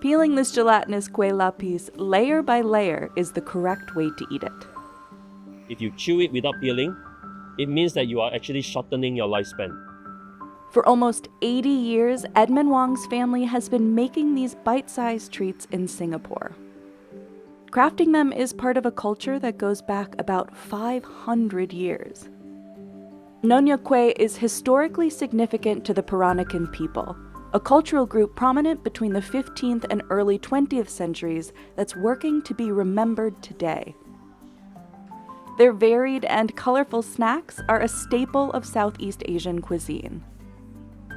Peeling this gelatinous kueh lapis layer by layer is the correct way to eat it. If you chew it without peeling, it means that you are actually shortening your lifespan. For almost 80 years, Edmund Wong's family has been making these bite-sized treats in Singapore. Crafting them is part of a culture that goes back about 500 years. Nonya kueh is historically significant to the Peranakan people, a cultural group prominent between the 15th and early 20th centuries that's working to be remembered today. Their varied and colorful snacks are a staple of Southeast Asian cuisine.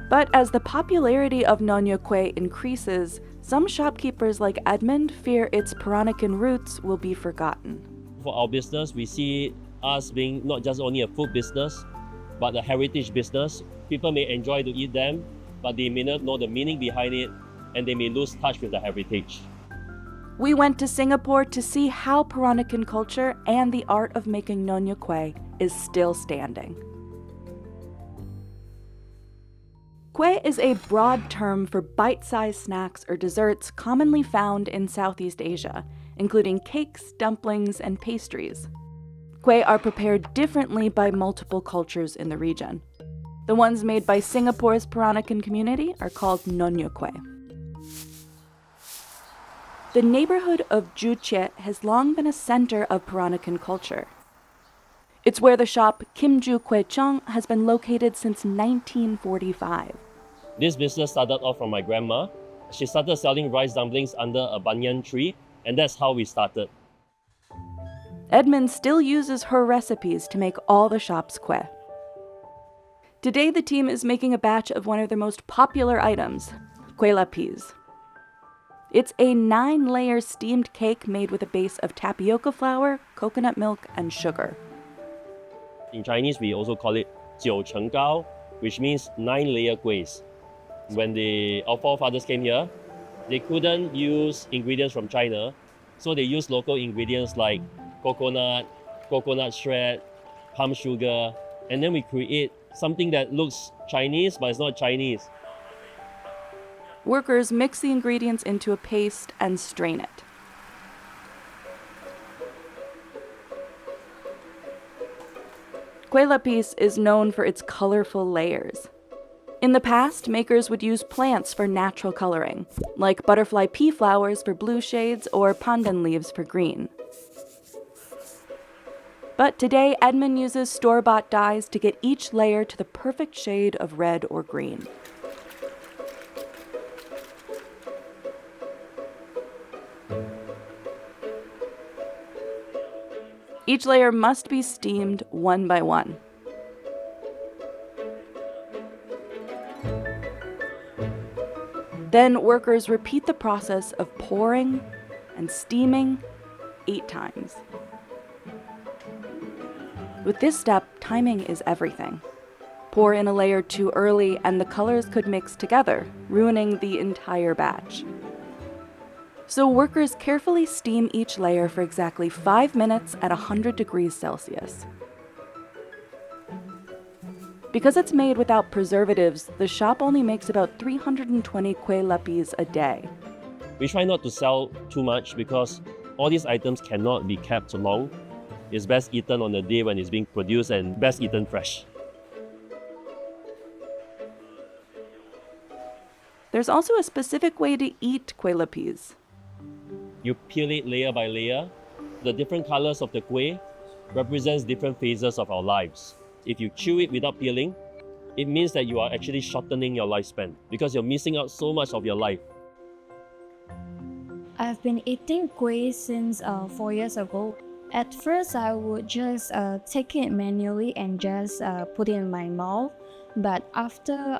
But as the popularity of Nonya kueh increases, some shopkeepers like Edmund fear its Peranakan roots will be forgotten. For our business, we see us being not just only a food business, but a heritage business. People may enjoy to eat them, but they may not know the meaning behind it, and they may lose touch with the heritage. We went to Singapore to see how Peranakan culture and the art of making Nonya kueh is still standing. Kueh is a broad term for bite-sized snacks or desserts commonly found in Southeast Asia, including cakes, dumplings, and pastries. Kueh are prepared differently by multiple cultures in the region. The ones made by Singapore's Peranakan community are called Nonya kueh. The neighborhood of Choo Kueh has long been a center of Peranakan culture. It's where the shop Choo Kueh Chang has been located since 1945. This business started off from my grandma. She started selling rice dumplings under a banyan tree, and that's how we started. Edmund still uses her recipes to make all the shop's kueh. Today, the team is making a batch of one of their most popular items, kueh lapis. It's a 9-layer steamed cake made with a base of tapioca flour, coconut milk, and sugar. In Chinese, we also call it 9层糕, which means 9-layer kuehs. When our forefathers came here, they couldn't use ingredients from China, so they used local ingredients like coconut shred, palm sugar, and then we create something that looks Chinese, but it's not Chinese. Workers mix the ingredients into a paste and strain it. Kueh lapis is known for its colorful layers. In the past, makers would use plants for natural coloring, like butterfly pea flowers for blue shades or pandan leaves for green. But today, Edmund uses store-bought dyes to get each layer to the perfect shade of red or green. Each layer must be steamed one by one. Then workers repeat the process of pouring and steaming 8 times. With this step, timing is everything. Pour in a layer too early and the colors could mix together, ruining the entire batch. So workers carefully steam each layer for exactly 5 minutes at 100 degrees Celsius. Because it's made without preservatives, the shop only makes about 320 kueh lapis a day. We try not to sell too much because all these items cannot be kept long. It's best eaten on the day when it's being produced and best eaten fresh. There's also a specific way to eat kueh lapis. You peel it layer by layer. The different colors of the kueh represents different phases of our lives. If you chew it without peeling, it means that you are actually shortening your lifespan because you're missing out so much of your life. I've been eating kueh since 4 years ago. At first, I would just take it manually and just put it in my mouth. But after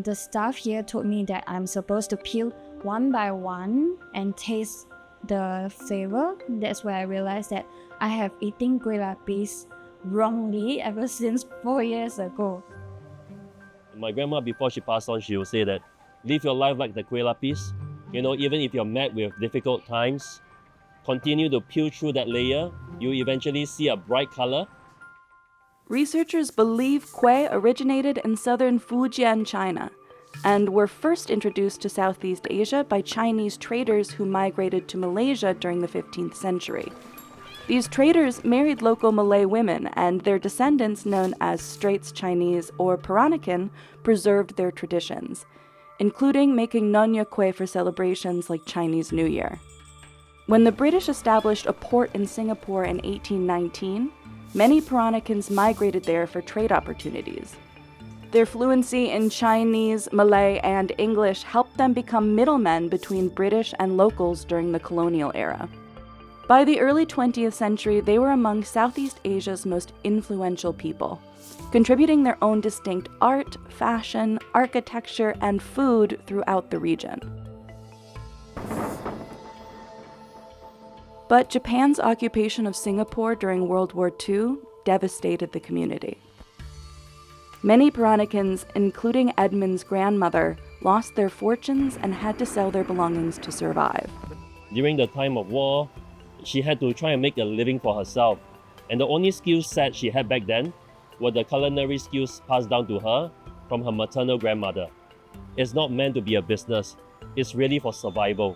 the staff here told me that I'm supposed to peel one by one and taste the flavor, that's where I realized that I have eaten kueh lapis wrongly ever since 4 years ago. My grandma, before she passed on, she would say that live your life like the kueh lapis. Even if you're met with difficult times, continue to peel through that layer, you eventually see a bright color. Researchers believe kueh originated in southern Fujian, China. and were first introduced to Southeast Asia by Chinese traders who migrated to Malaysia during the 15th century. These traders married local Malay women, and their descendants, known as Straits Chinese or Peranakan, preserved their traditions, including making nonya kueh for celebrations like Chinese New Year. When the British established a port in Singapore in 1819, many Peranakans migrated there for trade opportunities. Their fluency in Chinese, Malay, and English helped them become middlemen between British and locals during the colonial era. By the early 20th century, they were among Southeast Asia's most influential people, contributing their own distinct art, fashion, architecture, and food throughout the region. But Japan's occupation of Singapore during World War II devastated the community. Many Peranakans, including Edmund's grandmother, lost their fortunes and had to sell their belongings to survive. During the time of war, she had to try and make a living for herself. And the only skill set she had back then were the culinary skills passed down to her from her maternal grandmother. It's not meant to be a business. It's really for survival.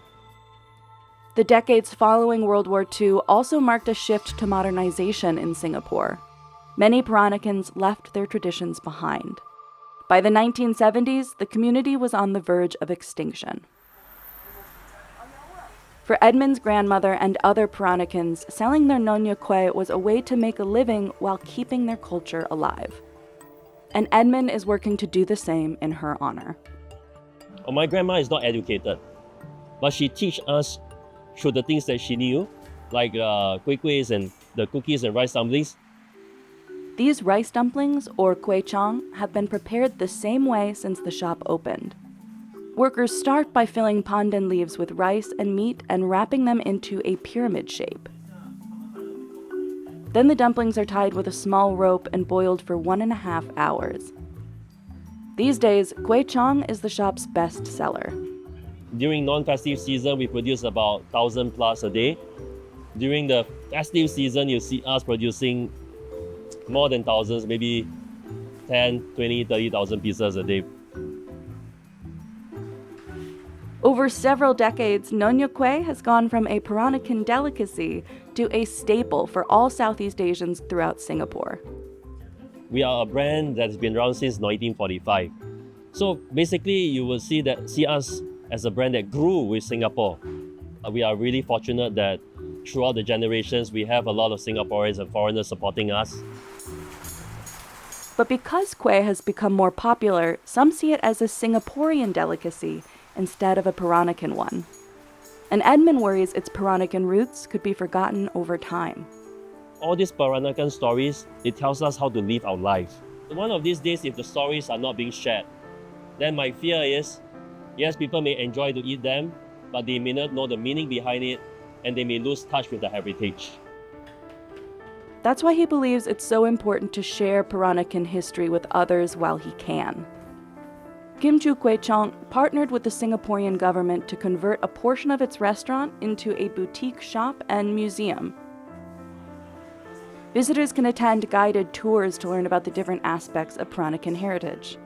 The decades following World War II also marked a shift to modernization in Singapore. Many Peranakans left their traditions behind. By the 1970s, the community was on the verge of extinction. For Edmund's grandmother and other Peranakans, selling their nonya kueh was a way to make a living while keeping their culture alive. And Edmund is working to do the same in her honor. My grandma is not educated, but she teach us through the things that she knew, like kueh kuehs and the cookies and rice dumplings. These rice dumplings, or kueh chang, have been prepared the same way since the shop opened. Workers start by filling pandan leaves with rice and meat and wrapping them into a pyramid shape. Then the dumplings are tied with a small rope and boiled for 1.5 hours. These days, kueh chang is the shop's best seller. During non-festive season, we produce about 1,000 plus a day. During the festive season, you see us producing more than thousands, maybe 10, 20, 30,000 pieces a day. Over several decades, nonya kueh has gone from a Peranakan delicacy to a staple for all Southeast Asians throughout Singapore. We are a brand that has been around since 1945. So basically, you will see us as a brand that grew with Singapore. We are really fortunate that throughout the generations, we have a lot of Singaporeans and foreigners supporting us. But because kueh has become more popular, some see it as a Singaporean delicacy instead of a Peranakan one. And Edmund worries its Peranakan roots could be forgotten over time. All these Peranakan stories, it tells us how to live our life. One of these days, if the stories are not being shared, then my fear is, yes, people may enjoy to eat them, but they may not know the meaning behind it, and they may lose touch with the heritage. That's why he believes it's so important to share Peranakan history with others while he can. Choo Kueh Chang partnered with the Singaporean government to convert a portion of its restaurant into a boutique shop and museum. Visitors can attend guided tours to learn about the different aspects of Peranakan heritage.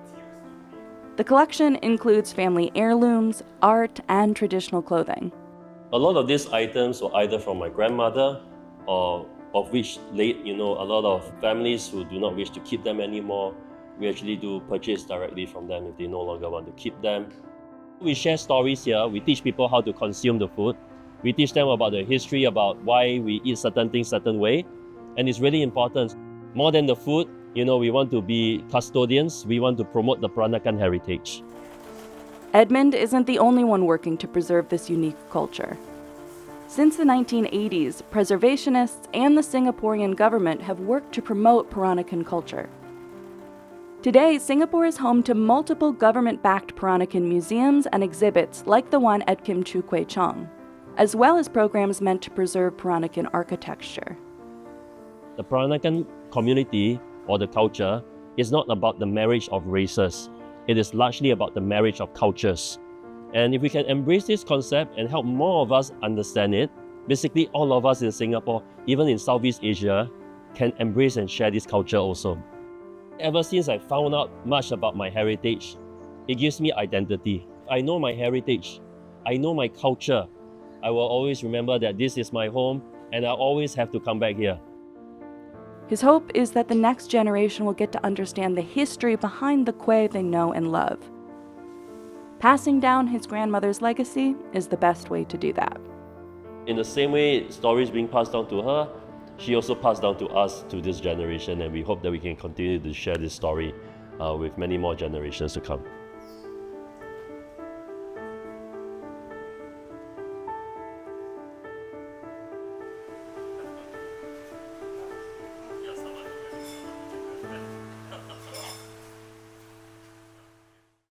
The collection includes family heirlooms, art, and traditional clothing. A lot of these items were either from my grandmother, or of which late, a lot of families who do not wish to keep them anymore, we actually do purchase directly from them if they no longer want to keep them. We share stories here. We teach people how to consume the food. We teach them about the history, about why we eat certain things certain way. And it's really important. More than the food, we want to be custodians. We want to promote the Peranakan heritage. Edmund isn't the only one working to preserve this unique culture. Since the 1980s, preservationists and the Singaporean government have worked to promote Peranakan culture. Today, Singapore is home to multiple government-backed Peranakan museums and exhibits like the one at Choo Kueh Chang, as well as programs meant to preserve Peranakan architecture. The Peranakan community or the culture is not about the marriage of races. It is largely about the marriage of cultures. And if we can embrace this concept and help more of us understand it, basically all of us in Singapore, even in Southeast Asia, can embrace and share this culture also. Ever since I found out much about my heritage, it gives me identity. I know my heritage. I know my culture. I will always remember that this is my home and I always have to come back here. His hope is that the next generation will get to understand the history behind the kueh they know and love. Passing down his grandmother's legacy is the best way to do that. In the same way stories being passed down to her, she also passed down to us, to this generation, and we hope that we can continue to share this story with many more generations to come.